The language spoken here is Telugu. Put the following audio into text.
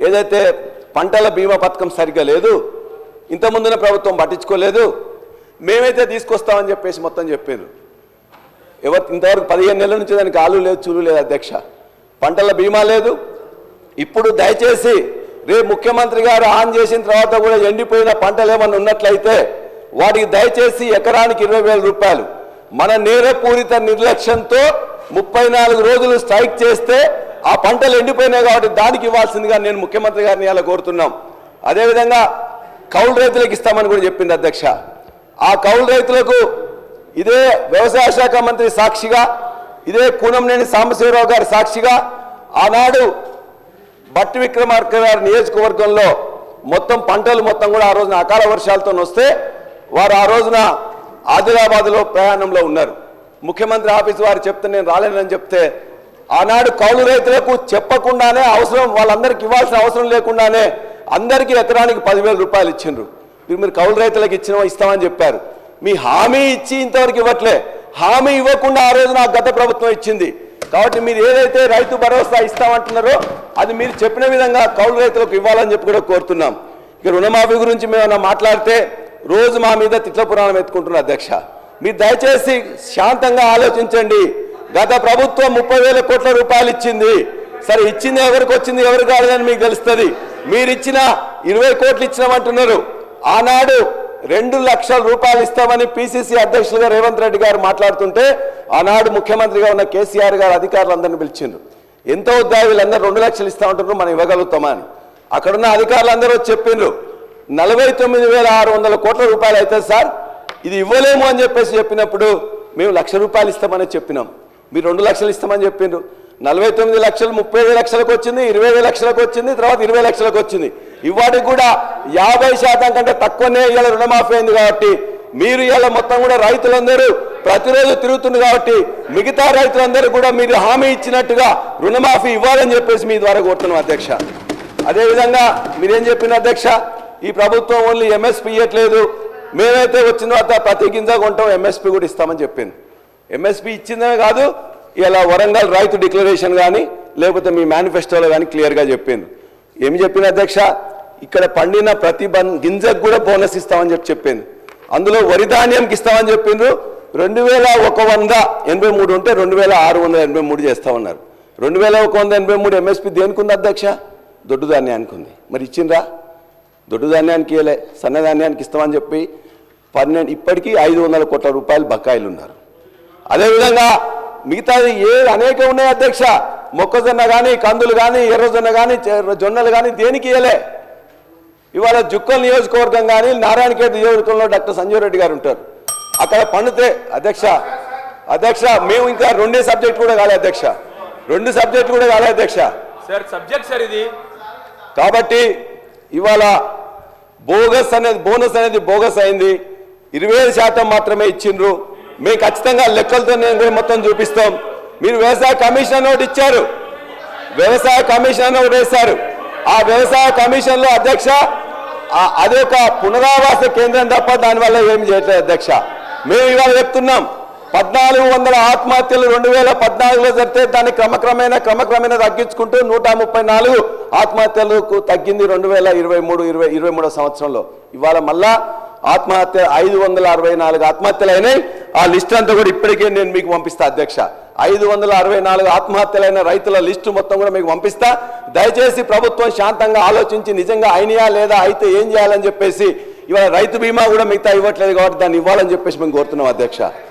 ఏదైతే పంటల బీమా పథకం సరిగ్గా లేదు, ఇంతకుముందున ప్రభుత్వం పట్టించుకోలేదు, మేమైతే తీసుకొస్తామని చెప్పేసి మొత్తం చెప్పారు. ఇంతవరకు 15 నెలల నుంచి దానికి ఆలు లేదు, చూలు లేదు అధ్యక్ష. పంటల బీమా లేదు. ఇప్పుడు దయచేసి రేపు ముఖ్యమంత్రి గారు ఆన్ చేసిన తర్వాత కూడా ఎండిపోయిన పంటలు ఏమన్నా ఉన్నట్లయితే వాటికి దయచేసి ఎకరానికి 20,000 రూపాయలు. మన నేరపూరిత నిర్లక్ష్యంతో 34 రోజులు స్ట్రైక్ చేస్తే ఆ పంటలు ఎండిపోయినాయి కాబట్టి దానికి ఇవ్వాల్సిందిగా నేను ముఖ్యమంత్రి గారిని ఇలా కోరుతున్నాం. అదేవిధంగా కౌలు రైతులకు ఇస్తామని కూడా చెప్పింది అధ్యక్ష. ఆ కౌలు రైతులకు ఇదే వ్యవసాయ శాఖ మంత్రి సాక్షిగా, ఇదే కూనంనేని సాంబశివరావు గారి సాక్షిగా ఆనాడు బట్టి విక్రమార్క గారి నియోజకవర్గంలో మొత్తం పంటలు మొత్తం కూడా ఆ రోజున అకాల వర్షాలతో వస్తే వారు ఆ రోజున ఆదిలాబాద్లో ప్రయాణంలో ఉన్నారు. ముఖ్యమంత్రి ఆఫీసు వారు చెప్తే నేను రాలేనని చెప్తే ఆనాడు కౌలు రైతులకు చెప్పకుండానే అవసరం వాళ్ళందరికీ ఇవ్వాల్సిన అవసరం లేకుండానే అందరికీ ఎకరానికి 10,000 రూపాయలు ఇచ్చిండ్రు. మీరు కౌలు రైతులకు ఇస్తామని చెప్పారు. మీ హామీ ఇచ్చి ఇంతవరకు ఇవ్వట్లే. హామీ ఇవ్వకుండా ఆ రోజు నాకు గత ప్రభుత్వం ఇచ్చింది. కాబట్టి మీరు ఏదైతే రైతు భరోసా ఇస్తామంటున్నారో అది మీరు చెప్పిన విధంగా కౌలు రైతులకు ఇవ్వాలని చెప్పి కూడా కోరుతున్నాం. ఇక రుణమాఫీ గురించి మేము మాట్లాడితే రోజు మా మీద తిట్ల పురాణం ఎత్తుకుంటున్నారు అధ్యక్ష. మీరు దయచేసి శాంతంగా ఆలోచించండి. గత ప్రభుత్వం 30,000 కోట్ల రూపాయలు ఇచ్చింది. సరే, ఇచ్చింది ఎవరికి వచ్చింది ఎవరు కాదని మీకు తెలుస్తుంది. మీరు ఇచ్చిన 20 కోట్లు ఇచ్చినామంటున్నారు. ఆనాడు 2 లక్షల రూపాయలు ఇస్తామని పిసిసి అధ్యక్షులుగా రేవంత్ రెడ్డి గారు మాట్లాడుతుంటే ఆనాడు ముఖ్యమంత్రిగా ఉన్న కేసీఆర్ గారు అధికారులందరినీ పిలిచిండ్రు. ఎంత వద్దా వీళ్ళందరూ 2 లక్షలు ఇస్తామంటున్నారు, మనం ఇవ్వగలుగుతామా అని. అక్కడున్న అధికారులందరూ చెప్పిండ్రు 49,600 కోట్ల రూపాయలు అయితే సార్ ఇది ఇవ్వలేము అని చెప్పినప్పుడు మేము 1,00,000 రూపాయలు ఇస్తామని చెప్పినాం. మీరు 2 లక్షలు ఇస్తామని చెప్పిండ్రు. 49 లక్షలు 35 లక్షలకు వచ్చింది, 20 లక్షలకు వచ్చింది, తర్వాత 20 లక్షలకు వచ్చింది. ఇవాటికి కూడా 50% కంటే తక్కువనే ఇవాళ రుణమాఫీ అయింది. కాబట్టి మీరు ఇవాళ మొత్తం కూడా రైతులందరూ ప్రతిరోజు తిరుగుతుంది కాబట్టి మిగతా రైతులందరూ కూడా మీరు హామీ ఇచ్చినట్టుగా రుణమాఫీ ఇవ్వాలని చెప్పేసి మీ ద్వారా కోరుతున్నాం అధ్యక్ష. అదేవిధంగా మీరేం చెప్పిన అధ్యక్ష, ఈ ప్రభుత్వం ఓన్లీ ఎంఎస్పీ ఇవ్వట్లేదు, మేమైతే వచ్చిన తర్వాత ప్రతి గింజ కొంటాం ఎంఎస్పీ కూడా ఇస్తామని చెప్పింది. ఎంఎస్పీ ఇచ్చిందే కాదు, ఇలా వరంగల్ రైతు డిక్లరేషన్ కానీ లేకపోతే మీ మేనిఫెస్టోలో కానీ క్లియర్గా చెప్పింది. ఏమి చెప్పిన అధ్యక్ష, ఇక్కడ పండిన ప్రతి గింజకు కూడా బోనస్ ఇస్తామని చెప్పింది. అందులో వరి ధాన్యంకి ఇస్తామని చెప్పిండ్రు. 2,183 ఉంటే 2,683 చేస్తామన్నారు. 2,183 ఎంఎస్పీ దేనికి ఉంది అధ్యక్ష? దొడ్డు ధాన్యానికి ఉంది. మరి ఇచ్చిండ్రా? దొడ్డు ధాన్యానికి ఇవ్వలే, సన్నధాన్యానికి ఇస్తామని చెప్పి 12 ఇప్పటికీ 500 కోట్ల రూపాయలు బకాయిలు ఉన్నారు. అదేవిధంగా మిగతాది అనేక ఉన్నాయి అధ్యక్ష. మొక్కజొన్న కానీ, కందులు కానీ, ఎర్రజొన్న కానీ, జొన్నలు కానీ దేనికి ఇవ్వలే. ఇవాళ జుక్కల్ నియోజకవర్గం కానీ నారాయణఖేడ్ నియోజకవర్గంలో డాక్టర్ సంజీవ్ రెడ్డి గారు ఉంటారు. అక్కడ పండితే అధ్యక్ష మేము ఇంకా 2 సబ్జెక్ట్ కూడా కాలే అధ్యక్ష, 2 సబ్జెక్ట్ కూడా కాలే అధ్యక్ష సార్ ఇది. కాబట్టి ఇవాళ బోనస్ అనేది బోగస్ అయింది. 25% మాత్రమే ఇచ్చిండ్రు. మేము ఖచ్చితంగా లెక్కలతో నేను మొత్తం చూపిస్తాం. మీరు వ్యవసాయ కమిషన్ ఒకటి ఇచ్చారు, వ్యవసాయ కమిషన్ ఒకటి వేశారు. ఆ వ్యవసాయ కమిషన్లో అధ్యక్ష అది ఒక పునరావాస కేంద్రం తప్ప దానివల్ల ఏమి చేయట్లేదు అధ్యక్ష. మేము ఇవాళ చెప్తున్నాం 1,400 ఆత్మహత్యలు 2014లో జరిగితే దాన్ని క్రమక్రమేణా తగ్గించుకుంటూ 134 ఆత్మహత్యలకు తగ్గింది 2023 సంవత్సరంలో. ఇవాళ మళ్ళా ఆత్మహత్య 564 ఆత్మహత్యలు అయినాయి. ఆ లిస్ట్ అంతా కూడా ఇప్పటికే నేను మీకు పంపిస్తా అధ్యక్ష. 564 ఆత్మహత్యలైన రైతుల లిస్టు మొత్తం కూడా మీకు పంపిస్తా. దయచేసి ప్రభుత్వం శాంతంగా ఆలోచించి నిజంగా అయినాయా లేదా, అయితే ఏం చేయాలని చెప్పేసి ఇవాళ రైతు బీమా కూడా మిగతా ఇవ్వట్లేదు కాబట్టి దాన్ని ఇవ్వాలని చెప్పేసి మేము కోరుతున్నాం అధ్యక్ష.